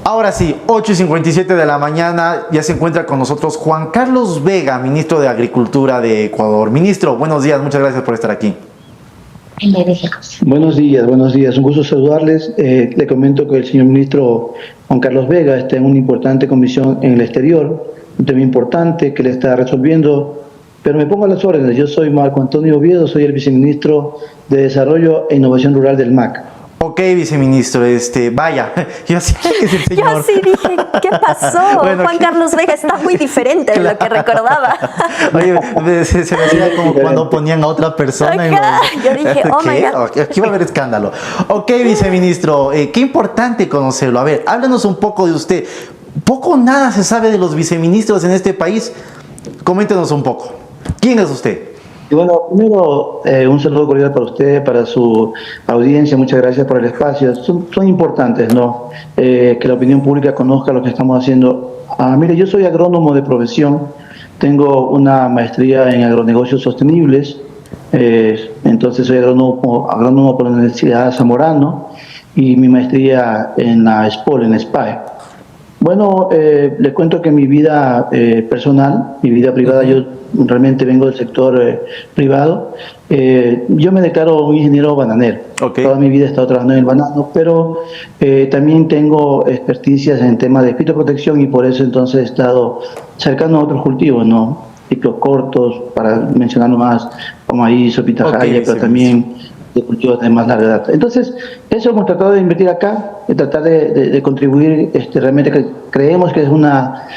Ahora sí, 8:57 de la mañana, ya se encuentra con nosotros Juan Carlos Vega, ministro de Agricultura de Ecuador. Ministro, buenos días, muchas gracias por estar aquí. Buenos días, un gusto saludarles. Le comento que el señor ministro Juan Carlos Vega está en una importante comisión en el exterior, un tema importante que le está resolviendo, pero me pongo a las órdenes. Yo soy Marco Antonio Oviedo, soy el viceministro de Desarrollo e Innovación Rural del MAC. Ok, viceministro, vaya, yo sí que es el señor. Yo sí dije, ¿qué pasó? Bueno, Juan Carlos Vega está muy diferente de lo que recordaba. Oye, se me hacía como cuando ponían a otra persona. Yo dije, oh my God. Aquí va a haber escándalo. Ok, viceministro, qué importante conocerlo. A ver, háblanos un poco de usted. Poco o nada se sabe de los viceministros en este país. Coméntenos un poco. ¿Quién es usted? Y bueno, primero un saludo cordial para usted, para su audiencia, muchas gracias por el espacio. Son importantes, ¿no? Que la opinión pública conozca lo que estamos haciendo. Mire, yo soy agrónomo de profesión, tengo una maestría en agronegocios sostenibles, entonces soy agrónomo por la Universidad Zamorano y mi maestría en la SPOL, en SPAE. Bueno, les cuento que mi vida personal, mi vida privada, yo realmente vengo del sector privado. Yo me declaro un ingeniero bananero. Okay. Toda mi vida he estado trabajando en el banano, pero también tengo experticias en temas de fitoprotección y por eso entonces he estado cercano a otros cultivos, ¿no? Ciclos cortos, para mencionar nomás, como maíz o pitahaya, pero también de cultivos de más larga data. Entonces, eso hemos tratado de invertir acá, de tratar de contribuir, realmente que creemos que es una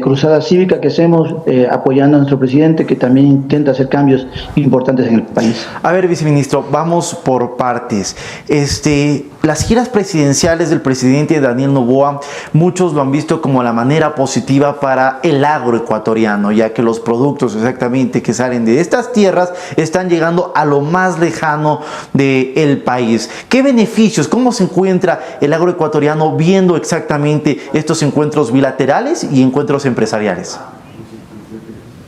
cruzada cívica que hacemos apoyando a nuestro presidente, que también intenta hacer cambios importantes en el país. A ver, viceministro, vamos por partes. Las giras presidenciales del presidente Daniel Noboa, muchos lo han visto como la manera positiva para el agroecuatoriano, ya que los productos exactamente que salen de estas tierras están llegando a lo más lejano del país. ¿Qué beneficios, cómo se encuentra el agroecuatoriano viendo exactamente estos encuentros bilaterales y encuentros empresariales?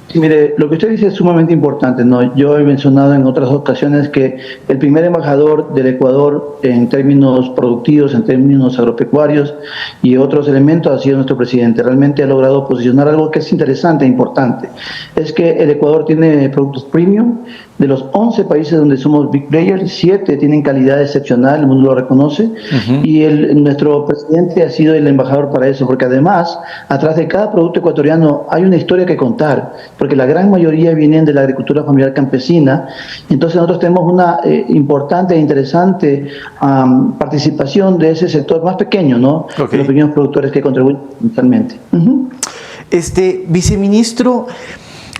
Sí, mire, lo que usted dice es sumamente importante, ¿no? Yo he mencionado en otras ocasiones que el primer embajador del Ecuador en términos productivos, en términos agropecuarios y otros elementos ha sido nuestro presidente. Realmente ha logrado posicionar algo que es interesante e importante. Es que el Ecuador tiene productos premium. De los 11 países donde somos big players, 7 tienen calidad excepcional, el mundo lo reconoce, y nuestro presidente ha sido el embajador para eso, porque además, atrás de cada producto ecuatoriano hay una historia que contar, porque la gran mayoría vienen de la agricultura familiar campesina. Entonces nosotros tenemos una importante e interesante participación de ese sector más pequeño, ¿no? Okay. Los pequeños productores que contribuyen fundamentalmente. Viceministro,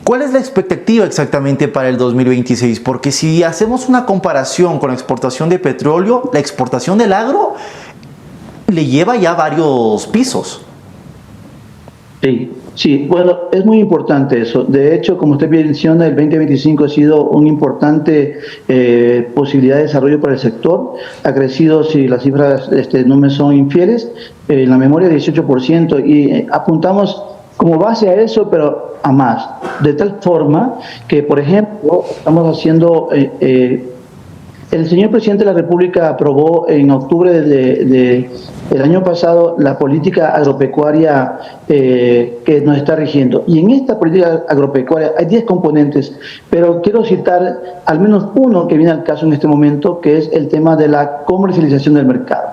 ¿cuál es la expectativa exactamente para el 2026? Porque si hacemos una comparación con la exportación de petróleo, la exportación del agro le lleva ya varios pisos. Sí, bueno, es muy importante eso. De hecho, como usted menciona, el 2025 ha sido una importante posibilidad de desarrollo para el sector. Ha crecido, si las cifras no me son infieles, en la memoria 18%, y apuntamos como base a eso, pero a más. De tal forma que, por ejemplo, estamos haciendo... el señor presidente de la República aprobó en octubre del año pasado la política agropecuaria que nos está rigiendo. Y en esta política agropecuaria hay 10 componentes, pero quiero citar al menos uno que viene al caso en este momento, que es el tema de la comercialización del mercado.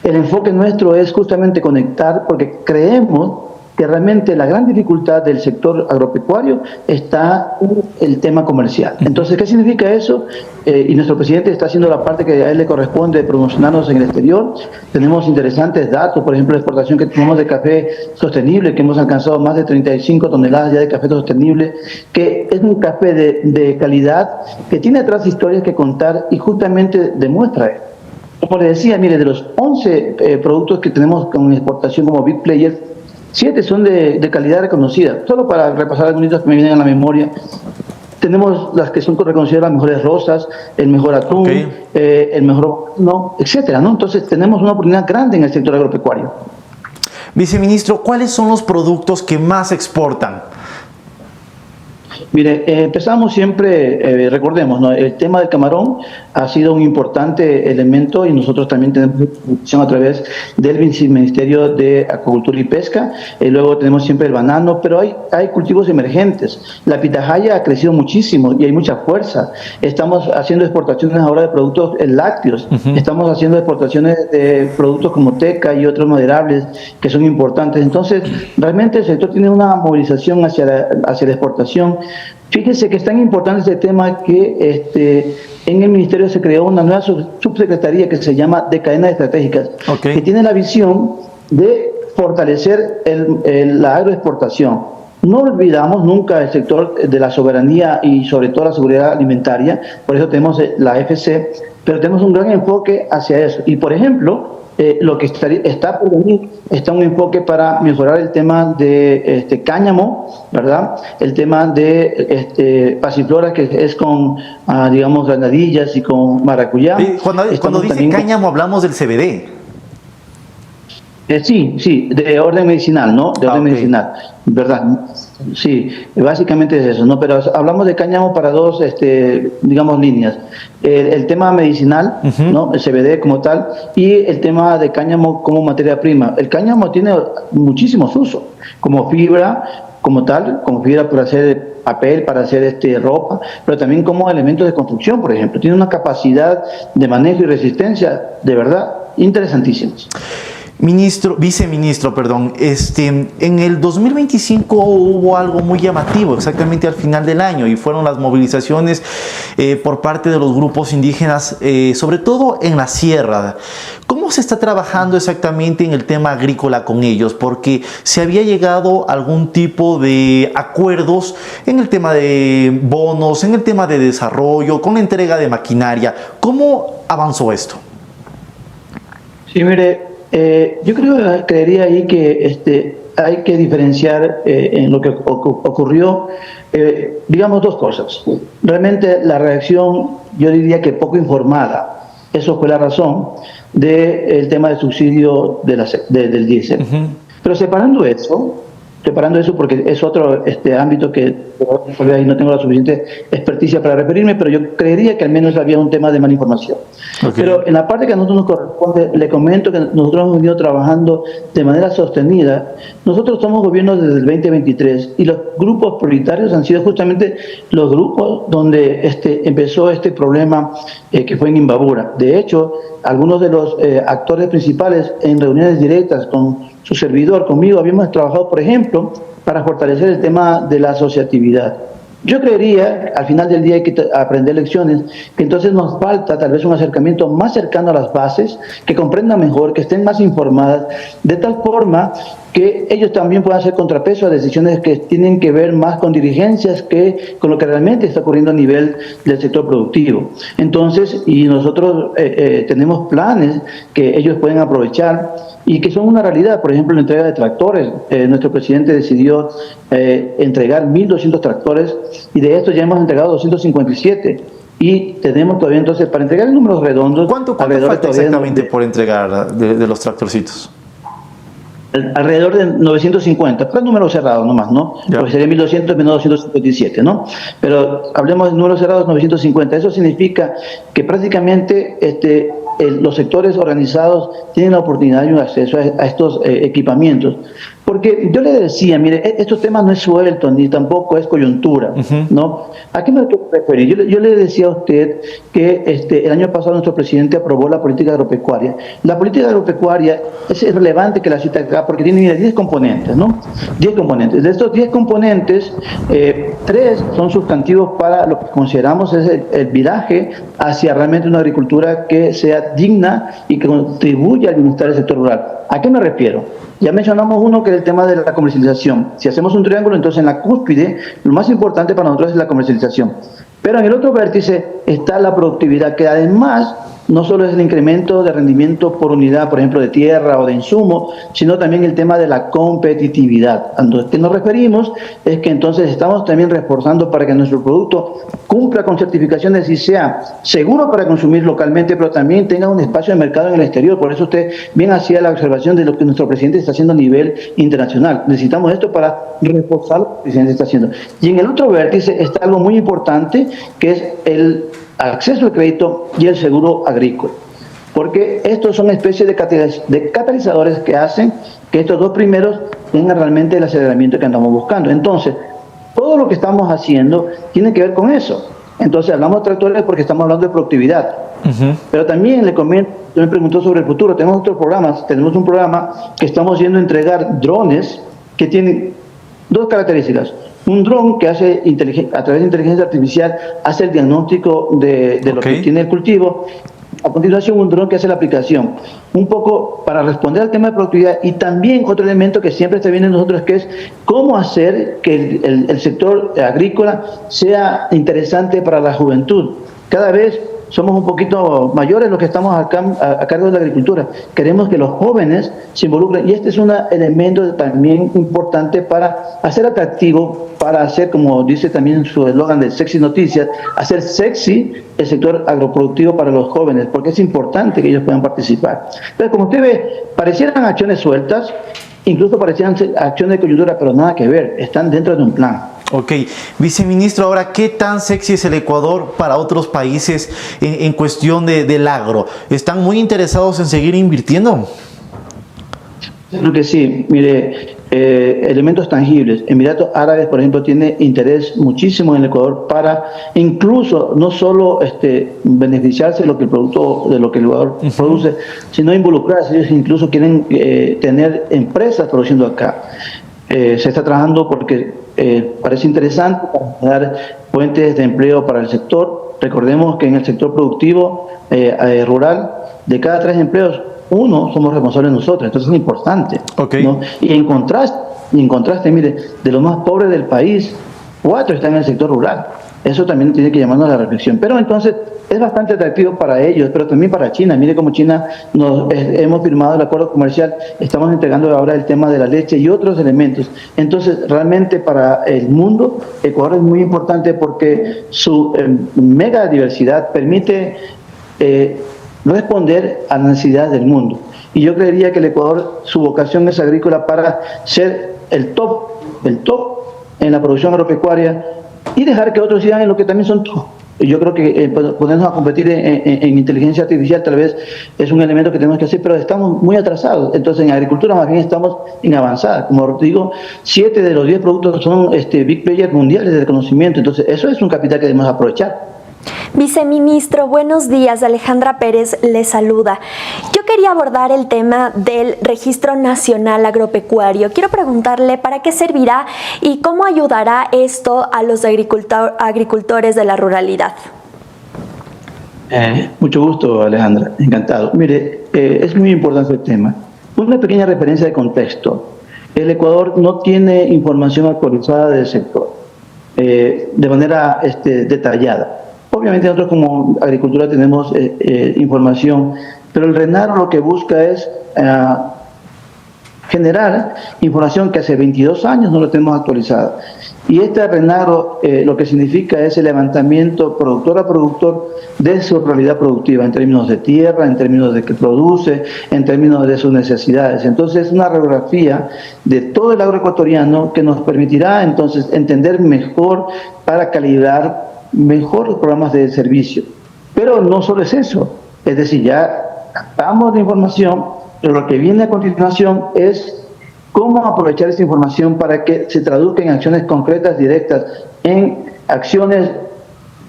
El enfoque nuestro es justamente conectar, porque creemos que realmente la gran dificultad del sector agropecuario está en el tema comercial. Entonces, ¿qué significa eso? Y nuestro presidente está haciendo la parte que a él le corresponde de promocionarnos en el exterior. Tenemos interesantes datos, por ejemplo, la exportación que tenemos de café sostenible, que hemos alcanzado más de 35 toneladas ya de café sostenible, que es un café de calidad, que tiene atrás historias que contar y justamente demuestra esto. Como le decía, mire, de los 11 productos que tenemos con exportación como big players, 7 son de calidad reconocida. Solo para repasar algunos que me vienen a la memoria, tenemos las que son reconocidas las mejores rosas, el mejor atún, el mejor etcétera, ¿no? Entonces tenemos una oportunidad grande en el sector agropecuario. Viceministro, ¿cuáles son los productos que más exportan? Mire, empezamos siempre, recordemos, ¿no? El tema del camarón ha sido un importante elemento y nosotros también tenemos a través del Ministerio de Acuicultura y Pesca. Luego tenemos siempre el banano, pero hay cultivos emergentes. La pitahaya ha crecido muchísimo y hay mucha fuerza. Estamos haciendo exportaciones ahora de productos lácteos. Estamos haciendo exportaciones de productos como teca y otros maderables que son importantes. Entonces, realmente el sector tiene una movilización hacia la exportación. Fíjense que es tan importante este tema que en el Ministerio se creó una nueva subsecretaría que se llama de cadenas estratégicas, que tiene la visión de fortalecer la agroexportación. No olvidamos nunca el sector de la soberanía y sobre todo la seguridad alimentaria, por eso tenemos la FC, pero tenemos un gran enfoque hacia eso. Y por ejemplo, lo que está por venir está un enfoque para mejorar el tema de cáñamo, ¿verdad? El tema de pasiflora, que es con, digamos, granadillas y con maracuyá. Cuando dice cáñamo hablamos del CBD. Sí, de orden medicinal, ¿no? De orden medicinal, ¿verdad? Sí, básicamente es eso, ¿no? Pero hablamos de cáñamo para dos, digamos, líneas. El tema medicinal, ¿no? El CBD como tal, y el tema de cáñamo como materia prima. El cáñamo tiene muchísimos usos, como fibra, como tal, como fibra para hacer papel, para hacer ropa, pero también como elementos de construcción, por ejemplo. Tiene una capacidad de manejo y resistencia, de verdad, interesantísimas. Viceministro, en el 2025 hubo algo muy llamativo, exactamente al final del año, y fueron las movilizaciones por parte de los grupos indígenas, sobre todo en la sierra. ¿Cómo se está trabajando exactamente en el tema agrícola con ellos? Porque se había llegado a algún tipo de acuerdos en el tema de bonos, en el tema de desarrollo, con la entrega de maquinaria. ¿Cómo avanzó esto? Sí, mire, yo creería ahí que hay que diferenciar en lo que ocurrió, digamos, dos cosas. Realmente la reacción, yo diría que poco informada. Eso fue la razón del tema del subsidio del diésel. Pero separando eso, porque es otro ámbito que ahí no tengo la suficiente experticia para referirme, pero yo creería que al menos había un tema de mala información. Pero en la parte que a nosotros nos corresponde, le comento que nosotros hemos venido trabajando de manera sostenida. Nosotros somos gobierno desde el 2023 y los grupos prioritarios han sido justamente los grupos donde empezó este problema que fue en Imbabura. De hecho, algunos de los actores principales en reuniones directas con su servidor, conmigo, habíamos trabajado, por ejemplo, para fortalecer el tema de la asociatividad. Yo creería, al final del día hay que aprender lecciones, que entonces nos falta tal vez un acercamiento más cercano a las bases, que comprendan mejor, que estén más informadas, de tal forma que ellos también puedan hacer contrapeso a decisiones que tienen que ver más con dirigencias que con lo que realmente está ocurriendo a nivel del sector productivo. Entonces, y nosotros tenemos planes que ellos pueden aprovechar y que son una realidad. Por ejemplo, la entrega de tractores. Nuestro presidente decidió entregar 1.200 tractores y de estos ya hemos entregado 257. Y tenemos todavía entonces, para entregar en números redondos... ¿Cuánto falta exactamente por entregar de los tractorcitos? Alrededor de 950, pero números cerrados nomás, ¿no? Porque sería 1.200 menos 257, ¿no? Pero hablemos de números cerrados, 950. Eso significa que prácticamente los sectores organizados tienen la oportunidad y un acceso a estos equipamientos. Porque yo le decía, mire, estos temas no es suelto, ni tampoco es coyuntura, ¿no? ¿A qué me quiero referir? Yo le decía a usted que el año pasado nuestro presidente aprobó la política agropecuaria. La política agropecuaria es relevante que la cita acá porque tiene, mire, 10 componentes, ¿no? 10 componentes. De estos 10 componentes, 3 son sustantivos para lo que consideramos es el viraje hacia realmente una agricultura que sea digna y que contribuya al bienestar del sector rural. ¿A qué me refiero? Ya mencionamos uno que es el tema de la comercialización. Si hacemos un triángulo, entonces en la cúspide, lo más importante para nosotros es la comercialización. Pero en el otro vértice está la productividad, que además no solo es el incremento de rendimiento por unidad, por ejemplo, de tierra o de insumo, sino también el tema de la competitividad. A lo que nos referimos es que entonces estamos también reforzando para que nuestro producto cumpla con certificaciones y sea seguro para consumir localmente, pero también tenga un espacio de mercado en el exterior. Por eso usted bien hacía la observación de lo que nuestro presidente está haciendo a nivel internacional. Necesitamos esto para reforzar lo que el presidente está haciendo. Y en el otro vértice está algo muy importante, que es el acceso al crédito y el seguro agrícola, porque estos son especies de catalizadores que hacen que estos dos primeros tengan realmente el aceleramiento que andamos buscando. Entonces, todo lo que estamos haciendo tiene que ver con eso. Entonces, hablamos de tractores porque estamos hablando de productividad. Pero también le comento, usted me preguntó sobre el futuro, tenemos otros programas, tenemos un programa que estamos yendo a entregar drones que tienen dos características. Un dron que hace a través de inteligencia artificial hace el diagnóstico de lo que tiene el cultivo. A continuación, un dron que hace la aplicación. Un poco para responder al tema de productividad, y también otro elemento que siempre está viendo en nosotros, que es cómo hacer que el sector agrícola sea interesante para la juventud. Cada vez somos un poquito mayores los que estamos a cargo de la agricultura. Queremos que los jóvenes se involucren, y este es un elemento también importante para hacer atractivo, para hacer, como dice también su eslogan de Sexy Noticias, hacer sexy el sector agroproductivo para los jóvenes, porque es importante que ellos puedan participar. Entonces, como usted ve, parecieran acciones sueltas, incluso parecieran acciones de coyuntura, pero nada que ver, están dentro de un plan. Ok, viceministro, ahora, ¿qué tan sexy es el Ecuador para otros países en cuestión del agro? ¿Están muy interesados en seguir invirtiendo? Creo que sí. Mire, elementos tangibles. Emiratos Árabes, por ejemplo, tiene interés muchísimo en el Ecuador para incluso no solo beneficiarse de lo que el Ecuador produce, sino involucrarse. Ellos incluso quieren tener empresas produciendo acá. Se está trabajando porque parece interesante para dar fuentes de empleo para el sector. Recordemos que en el sector productivo rural, de cada 3 empleos, 1 somos responsables nosotros, entonces es importante. ¿No? Y en contraste, mire, de los más pobres del país, 4 están en el sector rural. Eso también tiene que llamarnos a la reflexión. Pero entonces es bastante atractivo para ellos, pero también para China. Mire cómo China hemos firmado el acuerdo comercial, estamos entregando ahora el tema de la leche y otros elementos. Entonces, realmente para el mundo, Ecuador es muy importante porque su mega diversidad permite responder a las necesidades del mundo. Y yo creería que el Ecuador, su vocación es agrícola para ser el top en la producción agropecuaria y dejar que otros sigan en lo que también son top. Yo creo que ponernos a competir en inteligencia artificial tal vez es un elemento que tenemos que hacer, pero estamos muy atrasados. Entonces, en agricultura más bien estamos en avanzada. Como digo, 7 de los 10 productos son big players mundiales de reconocimiento. Entonces, eso es un capital que debemos aprovechar. Viceministro, buenos días. Alejandra Pérez le saluda. Yo quería abordar el tema del Registro Nacional Agropecuario. Quiero preguntarle para qué servirá y cómo ayudará esto a los agricultores de la ruralidad. Mucho gusto, Alejandra. Encantado. Mire, es muy importante el tema. Una pequeña referencia de contexto. El Ecuador no tiene información actualizada del sector de manera detallada. Obviamente nosotros como agricultura tenemos información, pero el RENARO lo que busca es generar información que hace 22 años no lo tenemos actualizada. Y este RENARO lo que significa es el levantamiento productor a productor de su realidad productiva, en términos de tierra, en términos de qué produce, en términos de sus necesidades. Entonces es una radiografía de todo el agroecuatoriano que nos permitirá entonces entender mejor para calibrar mejor los programas de servicio. Pero no solo es eso, es decir, ya captamos la información, pero lo que viene a continuación es cómo aprovechar esa información para que se traduzca en acciones concretas, directas, en acciones,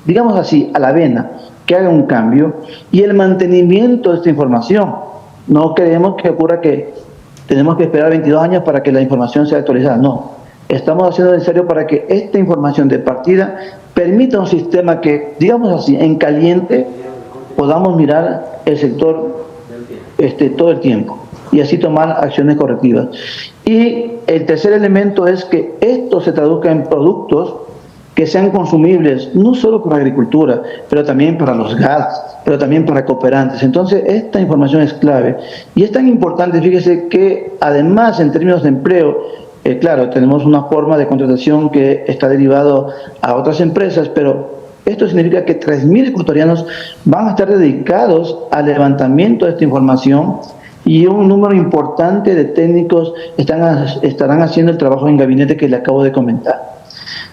digamos así, a la vena, que haga un cambio, y el mantenimiento de esta información. No creemos que ocurra que tenemos que esperar 22 años para que la información sea actualizada, no. Estamos haciendo necesario para que esta información de partida permita un sistema que, digamos así, en caliente, podamos mirar el sector todo el tiempo y así tomar acciones correctivas. Y el tercer elemento es que esto se traduzca en productos que sean consumibles, no solo para agricultura, pero también para los gas, pero también para cooperantes. Entonces, esta información es clave. Y es tan importante, fíjese, que además en términos de empleo, claro, tenemos una forma de contratación que está derivado a otras empresas, pero esto significa que 3.000 ecuatorianos van a estar dedicados al levantamiento de esta información y un número importante de técnicos estarán haciendo el trabajo en gabinete que le acabo de comentar.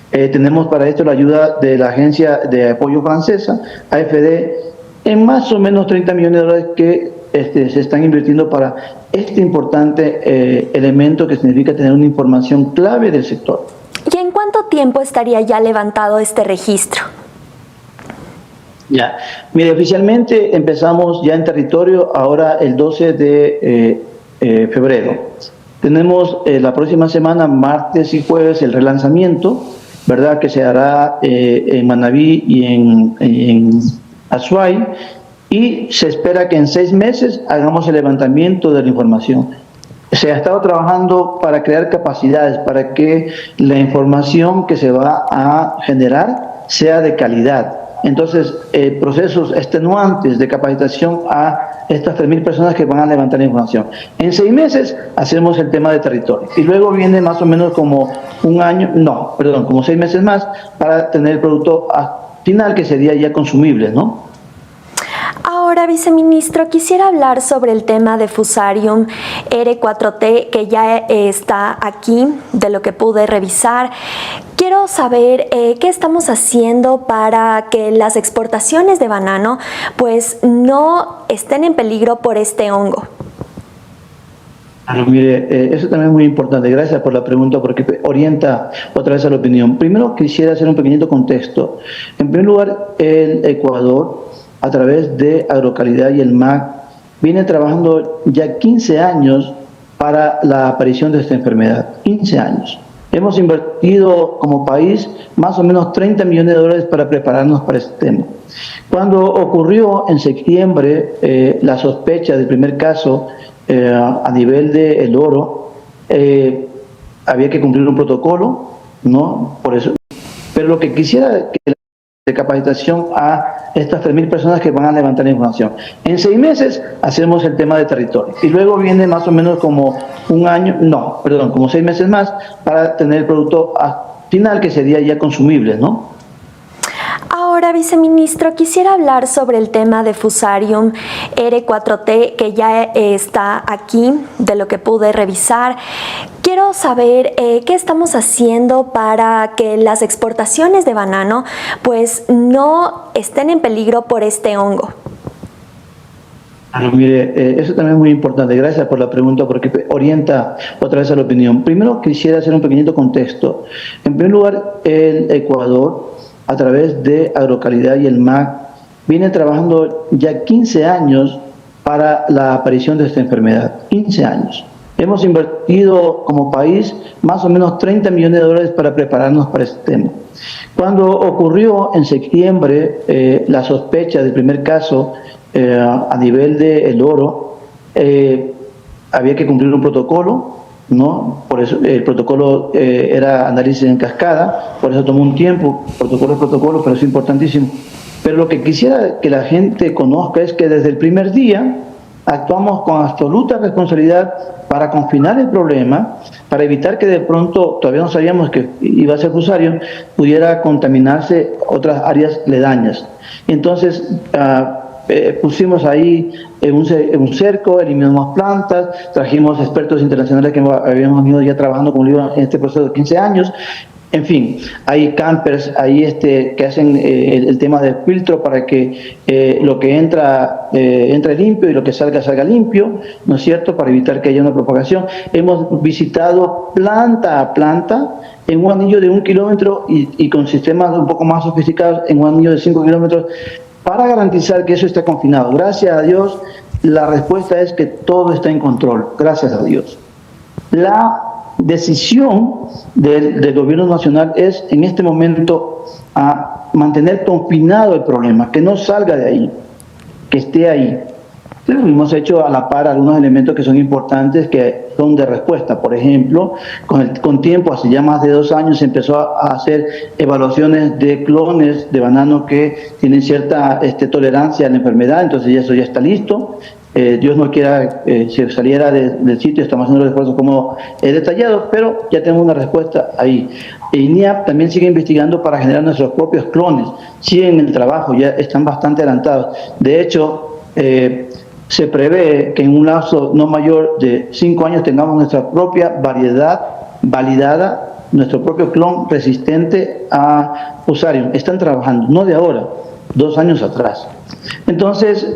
Tenemos para esto la ayuda de la Agencia de Apoyo Francesa, AFD, en más o menos 30 millones de dólares que se están invirtiendo para este importante elemento que significa tener una información clave del sector. ¿Y en cuánto tiempo estaría ya levantado este registro? Ya, mire, oficialmente empezamos ya en territorio ahora el 12 de febrero. Tenemos la próxima semana, martes y jueves, el relanzamiento, ¿verdad?, que se hará en Manabí y en Azuay, y se espera que en 6 meses hagamos el levantamiento de la información. Se ha estado trabajando para crear capacidades, para que la información que se va a generar sea de calidad. Entonces, procesos extenuantes de capacitación a estas 3.000 personas que van a levantar la información. En 6 meses hacemos el tema de territorio. Y luego viene más o menos como como 6 meses más para tener el producto final, que sería ya consumible, ¿no? Ahora, viceministro, quisiera hablar sobre el tema de Fusarium R4T, que ya está aquí, de lo que pude revisar. Quiero saber qué estamos haciendo para que las exportaciones de banano pues no estén en peligro por este hongo. Mire, eso también es muy importante. Gracias por la pregunta, porque orienta otra vez a la opinión. Primero quisiera hacer un pequeñito contexto. En primer lugar, el Ecuador, a través de Agrocalidad y el MAC, viene trabajando ya 15 años para la aparición de esta enfermedad. 15 años. Hemos invertido como país más o menos 30 millones de dólares para prepararnos para este tema. Cuando ocurrió en septiembre la sospecha del primer caso a nivel de El Oro, había que cumplir un protocolo, ¿no? Por eso. Pero lo que quisiera que de capacitación a estas 3.000 personas que van a levantar la información. En 6 meses hacemos el tema de territorio. Y luego viene más o menos como como 6 meses más para tener el producto final, que sería ya consumible, ¿no? Ahora, viceministro, quisiera hablar sobre el tema de Fusarium R4T, que ya está aquí, de lo que pude revisar. Quiero saber qué estamos haciendo para que las exportaciones de banano pues no estén en peligro por este hongo. Mire, eso también es muy importante. Gracias por la pregunta, porque orienta otra vez a la opinión. Primero quisiera hacer un pequeñito contexto. En primer lugar, el Ecuador, a través de Agrocalidad y el MAC, viene trabajando ya 15 años para la aparición de esta enfermedad. 15 años. Hemos invertido como país más o menos 30 millones de dólares para prepararnos para este tema. Cuando ocurrió en septiembre la sospecha del primer caso a nivel de El Oro, había que cumplir un protocolo, ¿no? Por eso el protocolo era análisis en cascada, por eso tomó un tiempo. Protocolo es protocolo, pero es importantísimo. Pero lo que quisiera que la gente conozca es que desde el primer día actuamos con absoluta responsabilidad para confinar el problema, para evitar que de pronto, todavía no sabíamos que iba a ser Fusarium, pudiera contaminarse otras áreas aledañas. Entonces, pusimos ahí un cerco, eliminamos plantas, trajimos expertos internacionales que habíamos venido ya trabajando, como digo, en este proceso de 15 años. En fin, hay campers ahí que hacen el tema del filtro para que lo que entre limpio y lo que salga limpio, ¿no es cierto?, para evitar que haya una propagación. Hemos visitado planta a planta en un anillo de 1 kilómetro y con sistemas un poco más sofisticados en un anillo de 5 kilómetros, para garantizar que eso esté confinado. Gracias a Dios, la respuesta es que todo está en control. Gracias a Dios. La decisión del gobierno nacional es, en este momento, a mantener confinado el problema, que no salga de ahí, que esté ahí. Claro, hemos hecho a la par algunos elementos que son importantes, que son de respuesta. Por ejemplo, con tiempo, hace ya más de 2 años, se empezó a hacer evaluaciones de clones de banano que tienen cierta tolerancia a la enfermedad, entonces eso ya está listo. Dios no quiera si saliera del sitio, estamos haciendo los esfuerzos como he detallado, pero ya tenemos una respuesta ahí. INIAP también sigue investigando para generar nuestros propios clones, siguen en el trabajo, ya están bastante adelantados. De hecho, se prevé que en un lapso no mayor de 5 años tengamos nuestra propia variedad validada, nuestro propio clon resistente a Fusarium. Están trabajando, no de ahora, 2 años atrás. Entonces,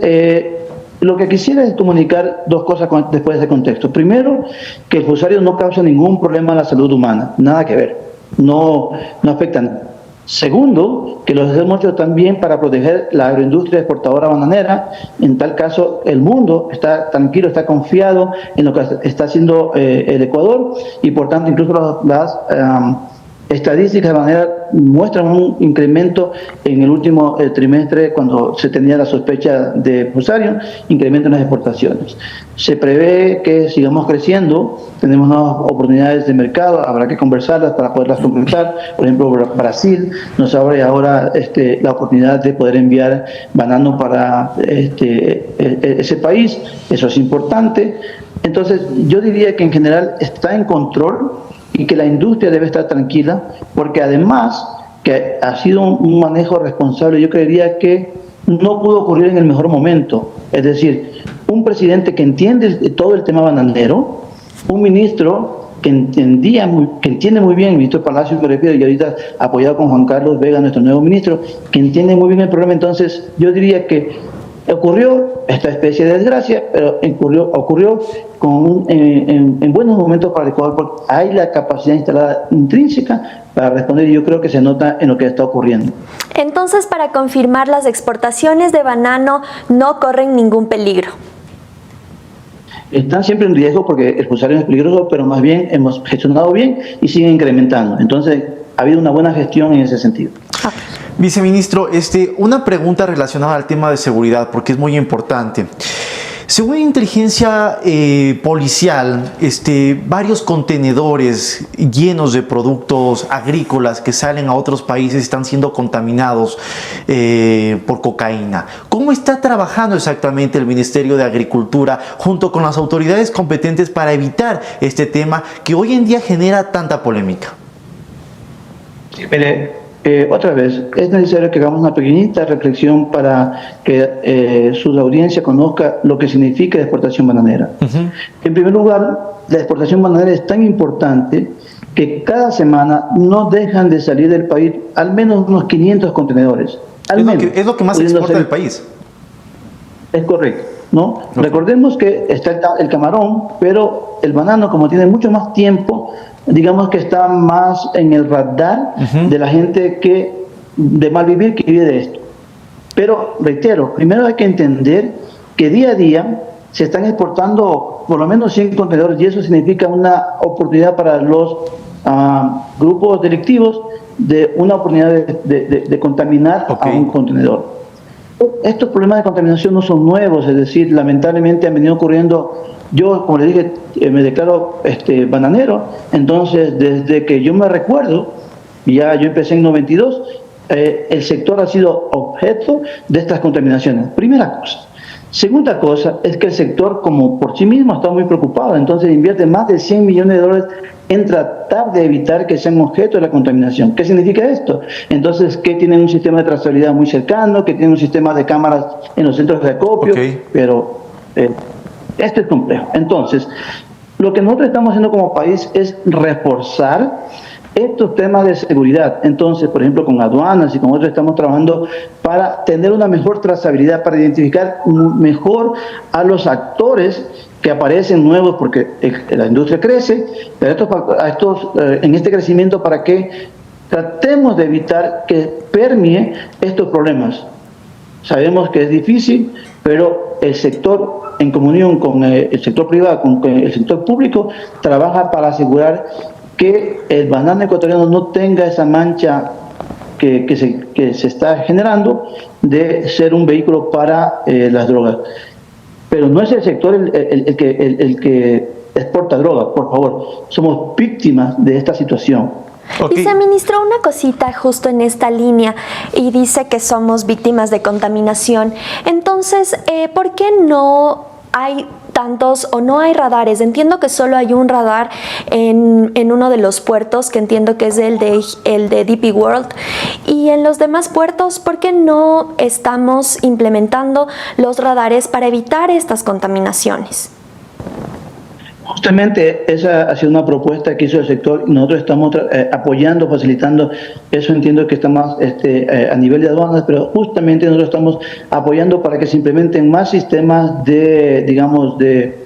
lo que quisiera es comunicar 2 cosas después de ese contexto. Primero, que el Fusarium no causa ningún problema a la salud humana, nada que ver, no afecta nada. Segundo, que los hacemos hecho también para proteger la agroindustria exportadora bananera. En tal caso, el mundo está tranquilo, está confiado en lo que está haciendo el Ecuador, y por tanto incluso las estadísticas de bananera muestran un incremento en el último trimestre, cuando se tenía la sospecha de Fusarium, incremento en las exportaciones. Se prevé que sigamos creciendo, tenemos nuevas oportunidades de mercado, habrá que conversarlas para poderlas completar. Por ejemplo, Brasil nos abre ahora la oportunidad de poder enviar banano para ese país, eso es importante. Entonces, yo diría que en general está en control y que la industria debe estar tranquila, porque además que ha sido un manejo responsable. Yo creería que no pudo ocurrir en el mejor momento, es decir, un presidente que entiende todo el tema bananero, un ministro que entiende muy bien, el ministro Palacio me refiero, y ahorita apoyado con Juan Carlos Vega, nuestro nuevo ministro, que entiende muy bien el problema. Entonces yo diría que ocurrió esta especie de desgracia, pero ocurrió en buenos momentos para el Ecuador, porque hay la capacidad instalada intrínseca para responder, y yo creo que se nota en lo que está ocurriendo. Entonces, para confirmar, las exportaciones de banano no corren ningún peligro. Están siempre en riesgo porque el Fusarium es peligroso, pero más bien hemos gestionado bien y siguen incrementando. Entonces, ha habido una buena gestión en ese sentido. Viceministro, una pregunta relacionada al tema de seguridad, porque es muy importante. Según inteligencia policial, varios contenedores llenos de productos agrícolas que salen a otros países están siendo contaminados por cocaína. ¿Cómo está trabajando exactamente el Ministerio de Agricultura junto con las autoridades competentes para evitar este tema que hoy en día genera tanta polémica? Sí, mire, otra vez, es necesario que hagamos una pequeñita reflexión para que su audiencia conozca lo que significa la exportación bananera. En primer lugar, la exportación bananera es tan importante que cada semana no dejan de salir del país al menos unos 500 contenedores. Es lo que más se exporta del país. Es correcto, ¿no? Recordemos que está el camarón, pero el banano, como tiene mucho más tiempo, digamos que está más en el radar de la gente de malvivir que vive de esto. Pero, reitero, primero hay que entender que día a día se están exportando por lo menos 100 contenedores, y eso significa una oportunidad para los grupos delictivos, de una oportunidad de contaminar a un contenedor. Estos problemas de contaminación no son nuevos, es decir, lamentablemente han venido ocurriendo. Yo, como le dije, me declaro bananero, entonces desde que yo me recuerdo, ya yo empecé en 92, el sector ha sido objeto de estas contaminaciones. Primera cosa. Segunda cosa es que el sector, como por sí mismo, está muy preocupado, entonces invierte más de $100 millones en tratar de evitar que sean objeto de la contaminación. ¿Qué significa esto? Entonces, que tienen un sistema de trazabilidad muy cercano, que tienen un sistema de cámaras en los centros de acopio, pero esto es complejo. Entonces, lo que nosotros estamos haciendo como país es reforzar estos temas de seguridad. Entonces, por ejemplo, con aduanas y con otros estamos trabajando para tener una mejor trazabilidad, para identificar mejor a los actores que aparecen nuevos, porque la industria crece, pero en este crecimiento, para que tratemos de evitar que permee estos problemas. Sabemos que es difícil, pero el sector, en comunión con el sector privado, con el sector público, trabaja para asegurar que el banano ecuatoriano no tenga esa mancha que se está generando de ser un vehículo para las drogas. pero no es el sector el que exporta droga, por favor. Somos víctimas de esta situación. Okay. Viceministro, una cosita justo en esta línea, y dice que somos víctimas de contaminación. Entonces, ¿por qué no hay tantos o no hay radares? Entiendo que solo hay un radar en uno de los puertos, que entiendo que es el de DP World. Y en los demás puertos, ¿por qué no estamos implementando los radares para evitar estas contaminaciones? Justamente esa ha sido una propuesta que hizo el sector y nosotros estamos apoyando, facilitando. Eso entiendo que está más a nivel de aduanas, pero justamente nosotros estamos apoyando para que se implementen más sistemas de, digamos, de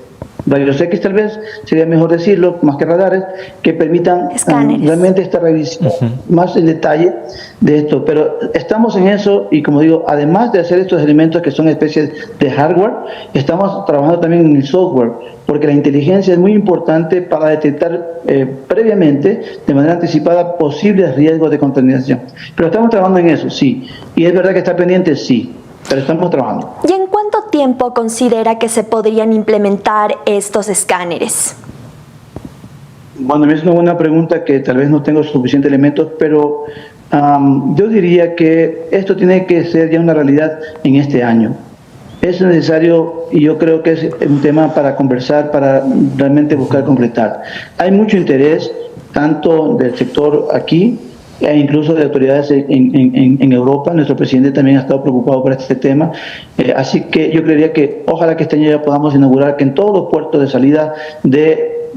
rayos X, tal vez sería mejor decirlo, más que radares, que permitan realmente esta revisión más en detalle de esto. Pero estamos en eso y, como digo, además de hacer estos elementos que son especies de hardware, estamos trabajando también en el software, porque la inteligencia es muy importante para detectar previamente, de manera anticipada, posibles riesgos de contaminación. Pero estamos trabajando en eso, sí. Y es verdad que está pendiente, sí. Pero estamos trabajando. ¿Y en cuánto tiempo considera que se podrían implementar estos escáneres? Bueno, es una buena pregunta que tal vez no tengo suficientes elementos, pero yo diría que esto tiene que ser ya una realidad en este año. Es necesario, y yo creo que es un tema para conversar, para realmente buscar concretar. Hay mucho interés, tanto del sector aquí, e incluso de autoridades en Europa. Nuestro presidente también ha estado preocupado por este tema, así que yo creería que ojalá que este año ya podamos inaugurar que en todos los puertos de salida de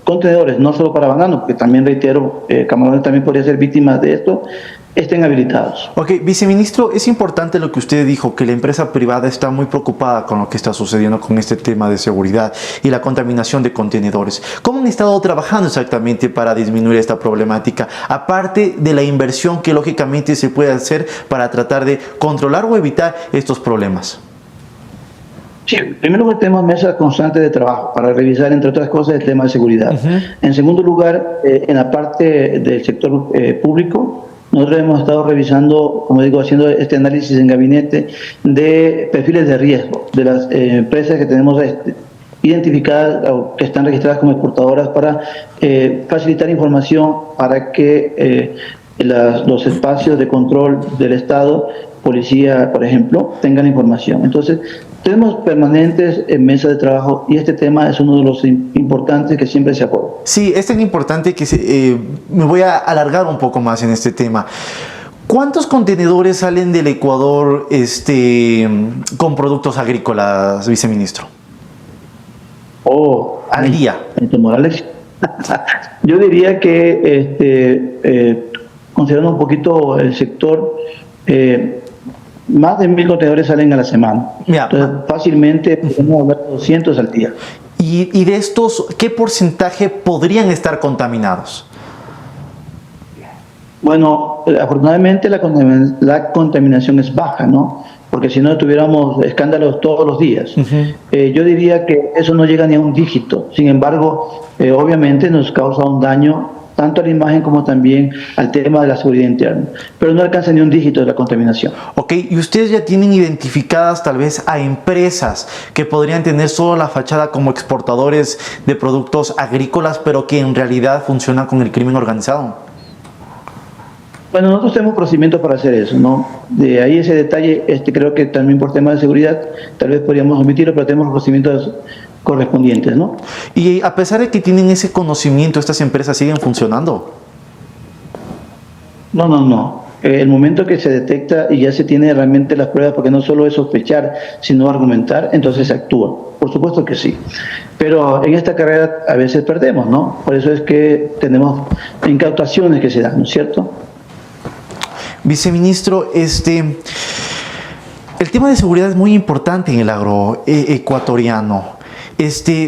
contenedores, no solo para bananos, porque también reitero, Camarones también podría ser víctima de esto, estén habilitados. Ok, viceministro, es importante lo que usted dijo, que la empresa privada está muy preocupada con lo que está sucediendo con este tema de seguridad y la contaminación de contenedores. ¿Cómo han estado trabajando exactamente para disminuir esta problemática? Aparte de la inversión que lógicamente se puede hacer para tratar de controlar o evitar estos problemas. Sí, primero tenemos mesas constantes de trabajo para revisar, entre otras cosas, el tema de seguridad. En segundo lugar, en la parte del sector público, nosotros hemos estado revisando, como digo, haciendo este análisis en gabinete de perfiles de riesgo de las empresas que tenemos identificadas o que están registradas como exportadoras para facilitar información para que los espacios de control del Estado, policía, por ejemplo, tengan información. Entonces, tenemos permanentes en mesa de trabajo y este tema es uno de los importantes que siempre se apoya. Sí, es tan importante que me voy a alargar un poco más en este tema. ¿Cuántos contenedores salen del Ecuador con productos agrícolas, viceministro? Al día. Morales. Yo diría que, considerando un poquito el sector, más de 1.000 contenedores salen a la semana. Entonces, fácilmente podemos hablar de 200 al día. ¿Y de estos, qué porcentaje podrían estar contaminados? Bueno, afortunadamente la contaminación es baja, ¿no? Porque si no tuviéramos escándalos todos los días. Yo diría que eso no llega ni a un dígito. Sin embargo, obviamente nos causa un daño tanto a la imagen como también al tema de la seguridad interna. Pero no alcanza ni un dígito de la contaminación. Ok, ¿y ustedes ya tienen identificadas tal vez a empresas que podrían tener solo la fachada como exportadores de productos agrícolas, pero que en realidad funcionan con el crimen organizado? Bueno, nosotros tenemos procedimientos para hacer eso, ¿no? De ahí ese detalle, creo que también por temas de seguridad, tal vez podríamos omitirlo, pero tenemos los procedimientos correspondientes, ¿no? Y a pesar de que tienen ese conocimiento, ¿estas empresas siguen funcionando? No. El momento que se detecta y ya se tiene realmente las pruebas, porque no solo es sospechar, sino argumentar, entonces se actúa. Por supuesto que sí. Pero en esta carrera a veces perdemos, ¿no? Por eso es que tenemos incautaciones que se dan, ¿no es cierto? Viceministro, el tema de seguridad es muy importante en el agro ecuatoriano.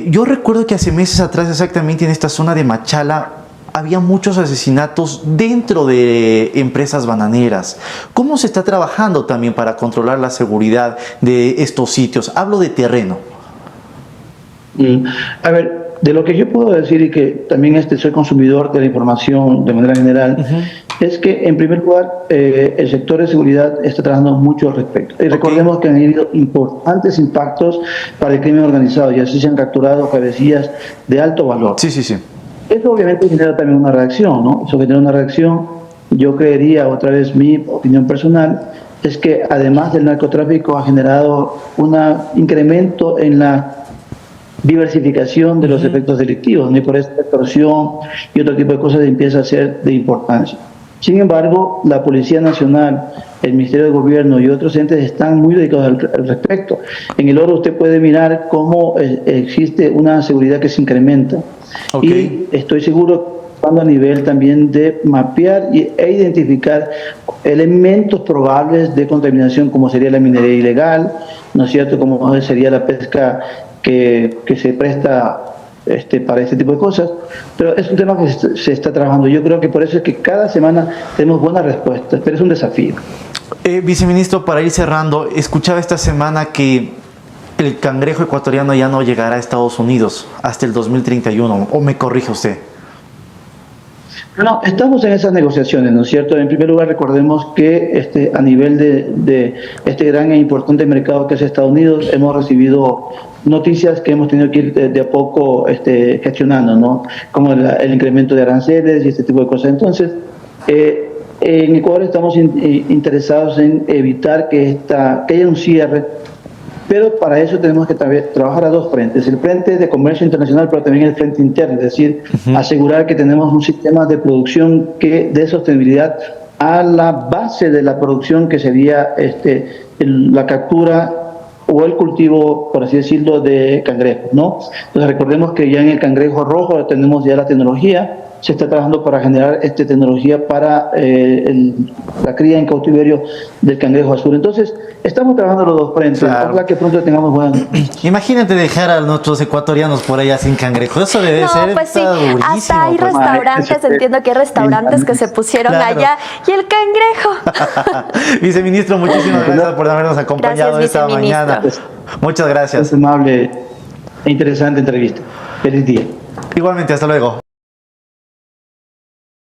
Yo recuerdo que hace meses atrás, exactamente en esta zona de Machala, había muchos asesinatos dentro de empresas bananeras. ¿Cómo se está trabajando también para controlar la seguridad de estos sitios? Hablo de terreno. A ver, de lo que yo puedo decir y que también soy consumidor de la información de manera general, es que, en primer lugar, el sector de seguridad está trabajando mucho al respecto. Y recordemos que han habido importantes impactos para el crimen organizado, y así se han capturado cabecillas de alto valor. Sí, sí, sí. Eso obviamente genera también una reacción, ¿no? Eso genera una reacción. Yo creería, otra vez mi opinión personal, es que además del narcotráfico ha generado un incremento en la diversificación de los efectos delictivos, ¿no? Y por eso la extorsión y otro tipo de cosas empieza a ser de importancia. Sin embargo, la Policía Nacional, el Ministerio de Gobierno y otros entes están muy dedicados al respecto. En el oro usted puede mirar cómo existe una seguridad que se incrementa. Y estoy seguro a nivel también de mapear e identificar elementos probables de contaminación, como sería la minería ilegal, ¿no es cierto?, como sería la pesca que se presta para este tipo de cosas, pero es un tema que se está trabajando. Yo creo que por eso es que cada semana tenemos buenas respuestas, pero es un desafío. Viceministro, para ir cerrando, escuchaba esta semana que el cangrejo ecuatoriano ya no llegará a Estados Unidos hasta el 2031, ¿o me corrige usted? No, estamos en esas negociaciones, ¿no es cierto? En primer lugar, recordemos que a nivel de este gran e importante mercado que es Estados Unidos, hemos recibido noticias que hemos tenido que ir de a poco gestionando, ¿no? Como el incremento de aranceles y este tipo de cosas. Entonces, en Ecuador estamos interesados en evitar que haya un cierre, pero para eso tenemos que trabajar a dos frentes: el frente de comercio internacional, pero también el frente interno, es decir, asegurar que tenemos un sistema de producción que dé sostenibilidad a la base de la producción, que sería la captura o el cultivo, por así decirlo, de cangrejos, ¿no? Entonces recordemos que ya en el cangrejo rojo tenemos ya la tecnología. Se está trabajando para generar tecnología para la cría en cautiverio del cangrejo azul. Entonces, estamos trabajando los dos frentes. Claro. Ojalá que pronto tengamos buenas noticias. Imagínate dejar a nuestros ecuatorianos por allá sin cangrejo. Eso debe ser pues sí, durísimo. hasta hay pues. restaurantes, entiendo que hay restaurantes que se pusieron Claro. allá. Y el cangrejo. Viceministro, muchísimas gracias por habernos acompañado Gracias, esta viceministro. mañana. Muchas gracias. Es amable e interesante entrevista. Feliz día. Igualmente, hasta luego.